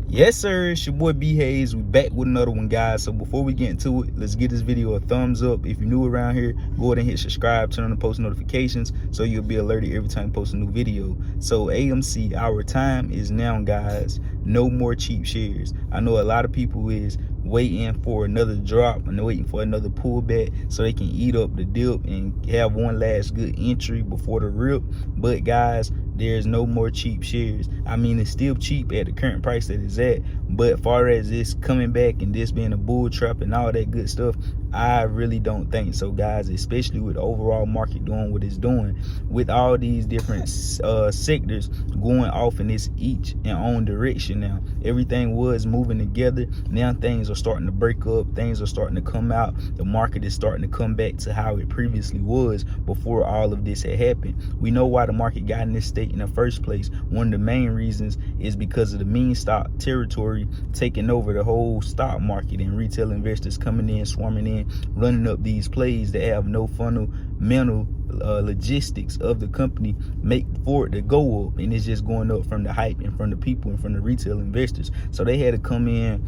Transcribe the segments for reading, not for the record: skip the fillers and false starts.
Yes, sir. It's your boy B Hayes. We back with another one, guys. So before we get into it, let's give this video a thumbs up. If you're new around here, go ahead and hit subscribe, turn on the post notifications so you'll be alerted every time I post a new video. So AMC, our time is now, guys. No more cheap shares. I know a lot of people is waiting for another drop and waiting for another pullback so they can eat up the dip and have one last good entry before the rip. But guys, there's no more cheap shares. I mean, it's still cheap at the current price that it's at, but far as this coming back and this being a bull trap and all that good stuff, I really don't think so, guys, especially with the overall market doing what it's doing, with all these different sectors going off in this each and own direction. Now everything was moving together. Now things are starting to break up, things are starting to come out. The market is starting to come back to how it previously was before all of this had happened. We know why the market got in this state in the first place. One of the main reasons is because of the meme stock territory taking over the whole stock market and retail investors coming in, swarming in, running up these plays that have no fundamental logistics of the company make for it to go up, and it's just going up from the hype and from the people and from the retail investors. So they had to come in,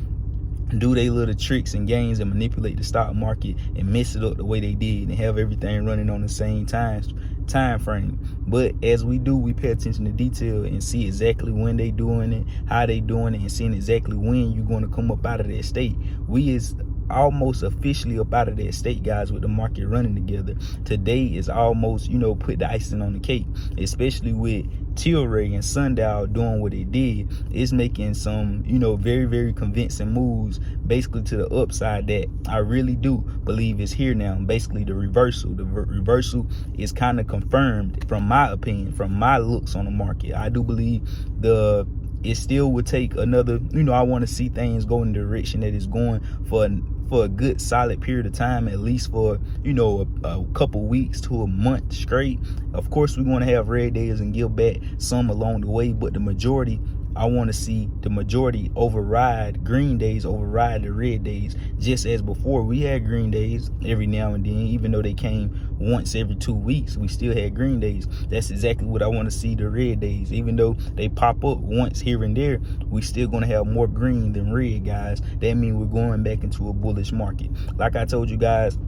do their little tricks and games and manipulate the stock market and mess it up the way they did and have everything running on the same time frame. But as we do, we pay attention to detail and see exactly when they doing it, how they doing it, and seeing exactly when you're going to come up out of that state. We is almost officially up out of that state, guys, with the market running together. Today is almost, put the icing on the cake, especially with Tilray and Sundial doing what they did. It's making some, very, very convincing moves basically to the upside that I really do believe is here now. Basically the reversal. The reversal is kind of confirmed from my opinion, from my looks on the market. I do believe it still would take another, I want to see things go in the direction that it's going for a good solid period of time, at least for a couple weeks to a month straight. Of course, we want to have red days and give back some along the way, but the majority, I want to see the majority override green days, override the red days. Just as before, we had green days every now and then, even though they came once every 2 weeks, we still had green days. That's exactly what I want to see, the red days. Even though they pop up once here and there, we still going to have more green than red, guys. That means we're going back into a bullish market. Like I told you guys,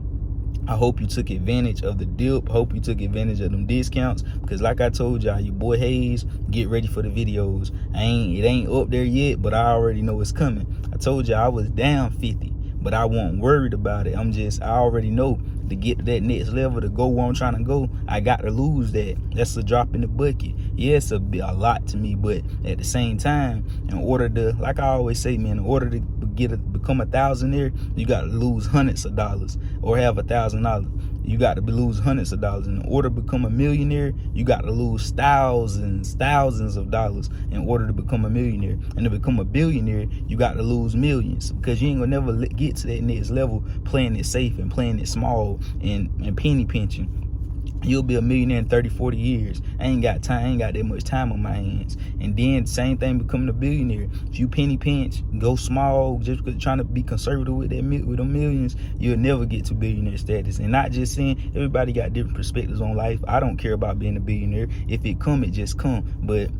I hope you took advantage of the dip. Hope you took advantage of them discounts, because like I told y'all, your boy Hayes, get ready for the videos. It ain't up there yet, but I already know it's coming. I told y'all I was down 50, but I wasn't worried about it. I already know to get to that next level, to go where I'm trying to go, I got to lose that. That's a drop in the bucket. Yeah, it's a lot to me, but at the same time, in order to, like I always say, man, in order to become a thousandaire, you got to lose hundreds of dollars, or have $1,000. You got to lose hundreds of dollars. In order to become a millionaire, you got to lose thousands of dollars in order to become a millionaire. And to become a billionaire, you got to lose millions, because you ain't gonna never get to that next level playing it safe and playing it small and penny pinching. You'll be a millionaire in 30-40 years. I ain't got that much time on my hands. And then same thing becoming a billionaire. If you penny pinch, go small, just trying to be conservative with them millions, you'll never get to billionaire status. And not just saying, everybody got different perspectives on life. I don't care about being a billionaire. If it come, it just come. But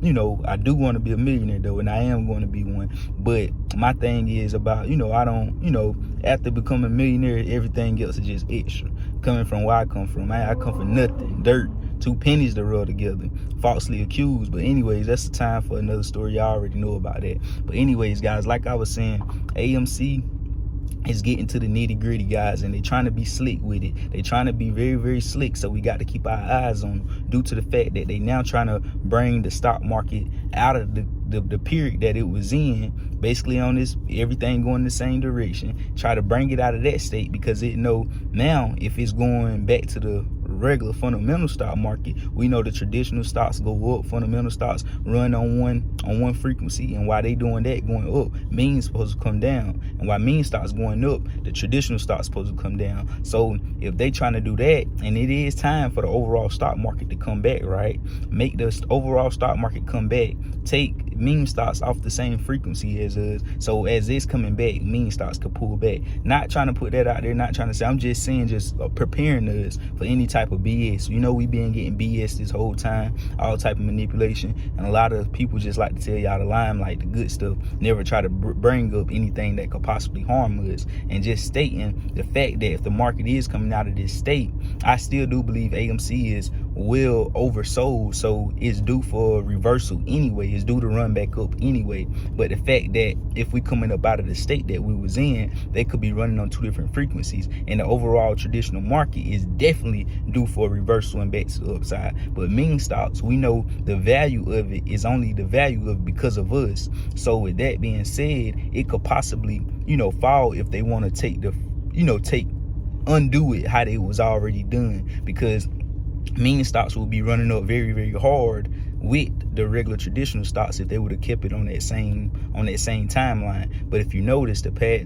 I do want to be a millionaire though, and I am going to be one. But my thing is about, I don't, after becoming a millionaire, everything else is just extra. Coming from where I come from, I come from nothing, dirt, 2 pennies to rub together, falsely accused. But anyways, that's the time for another story. Y'all already know about that. But anyways, guys, like I was saying, AMC is getting to the nitty gritty, guys, and they're trying to be slick with it. They're trying to be very, very slick. So we got to keep our eyes on them, due to the fact that they now trying to bring the stock market out of the period that it was in, basically on this everything going the same direction, try to bring it out of that state, because it know now if it's going back to the regular fundamental stock market, we know the traditional stocks go up, fundamental stocks run on one frequency, and while they doing that, going up, means supposed to come down, and while meme stocks going up, the traditional stocks supposed to come down. So if they trying to do that, and it is time for the overall stock market to come back, right, make the overall stock market come back, take meme stocks off the same frequency as us, so as it's coming back, meme stocks could pull back. Not trying to put that out there, not trying to say, I'm just saying, just preparing us for any type of BS. We been getting BS this whole time, all type of manipulation, and a lot of people just like like to tell y'all the limelight, the good stuff. Never try to bring up anything that could possibly harm us. And just stating the fact that if the market is coming out of this state, I still do believe AMC is well oversold, so it's due for a reversal anyway. It's due to run back up anyway. But the fact that if we coming up out of the state that we was in, they could be running on 2 different frequencies, and the overall traditional market is definitely due for a reversal and back to the upside. But meme stocks, we know the value of it is only the value of because of us. So with that being said, it could possibly, fall if they want to take the, undo it how it was already done, because meme stocks will be running up very, very hard with the regular traditional stocks if they would have kept it on that same timeline. But if you notice,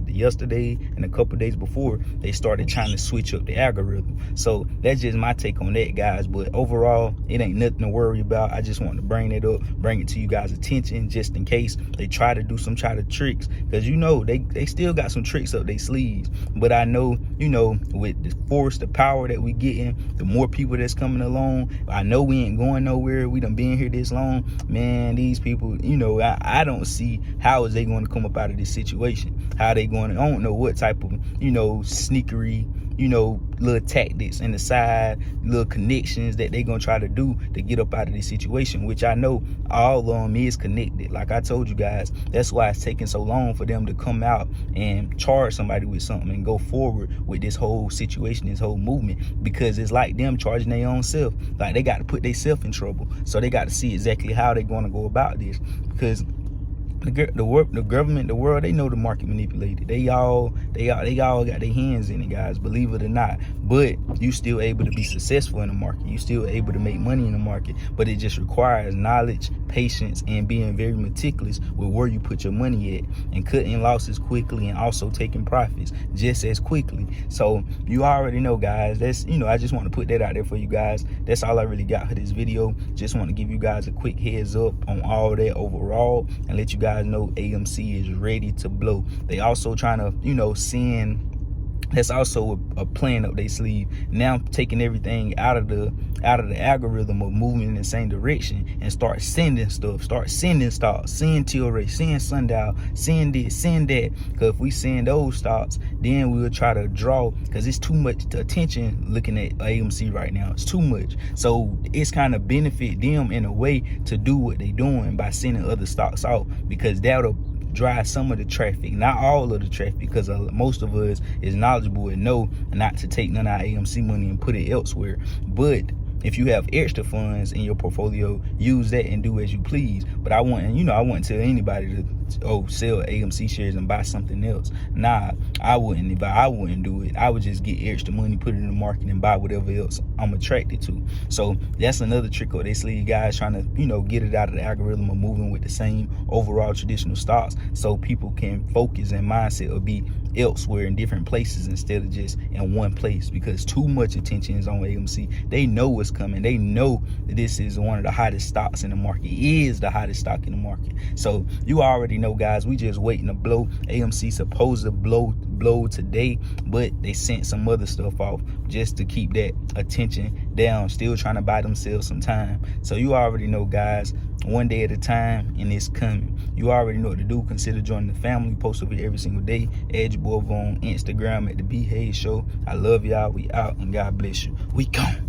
yesterday and a couple days before, they started trying to switch up the algorithm. So that's just my take on that, guys. But overall, it ain't nothing to worry about. I just wanted to bring it up, bring it to you guys' attention, just in case they try to do some tricks, because they still got some tricks up their sleeves. But I know, with the force, the power that we getting, the more people that's coming along, I know we ain't going nowhere. We done been here this long, man. These people, I don't see how is they going to come up out of this situation. How they going to, I don't know what type of, sneakery, little tactics in the side, little connections that they gonna try to do to get up out of this situation, which I know all of them is connected. Like I told you guys, that's why it's taking so long for them to come out and charge somebody with something and go forward with this whole situation, this whole movement, because it's like them charging their own self. Like they got to put themselves in trouble. So they got to see exactly how they're going to go about this, because the government, the world, they know the market manipulated. They all got their hands in it, guys, believe it or not. But you still able to be successful in the market. You still able to make money in the market. But it just requires knowledge, patience, and being very meticulous with where you put your money at, and cutting losses quickly, and also taking profits just as quickly. So you already know, guys. That's, I just want to put that out there for you guys. That's all I really got for this video. Just want to give you guys a quick heads up on all that overall, and let you guys know AMC is ready to blow. They also trying to, send, that's also a plan up their sleeve. Now taking everything out of the algorithm of moving in the same direction, and start sending stuff, start sending stocks, send Tilray, send Sundial, send this, send that. Because if we send those stocks, then we'll try to draw, because it's too much attention looking at AMC right now. It's too much. So it's kind of benefit them in a way to do what they doing by sending other stocks off, because that'll drive some of the traffic, not all of the traffic, because most of us is knowledgeable and know not to take none of our AMC money and put it elsewhere. But if you have extra funds in your portfolio, use that and do as you please. But I wouldn't tell anybody to sell AMC shares and buy something else. Nah, I wouldn't do it. I would just get extra money, put it in the market, and buy whatever else I'm attracted to. So that's another trick up their sleeve, guys, trying to get it out of the algorithm of moving with the same overall traditional stocks, so people can focus and mindset will be elsewhere in different places instead of just in one place, because too much attention is on AMC. They know what's coming. They know that this is one of the hottest stocks in the market. It is the hottest stock in the market. So you already know, guys, we just waiting to blow. AMC supposed to blow today, but they sent some other stuff off just to keep that attention down, still trying to buy themselves some time. So you already know, guys, one day at a time, and it's coming. You already know what to do. Consider joining the family. Post over every single day. Add your boy over on Instagram at The B Hayes Show. I love y'all. We out, and God bless you. We gone.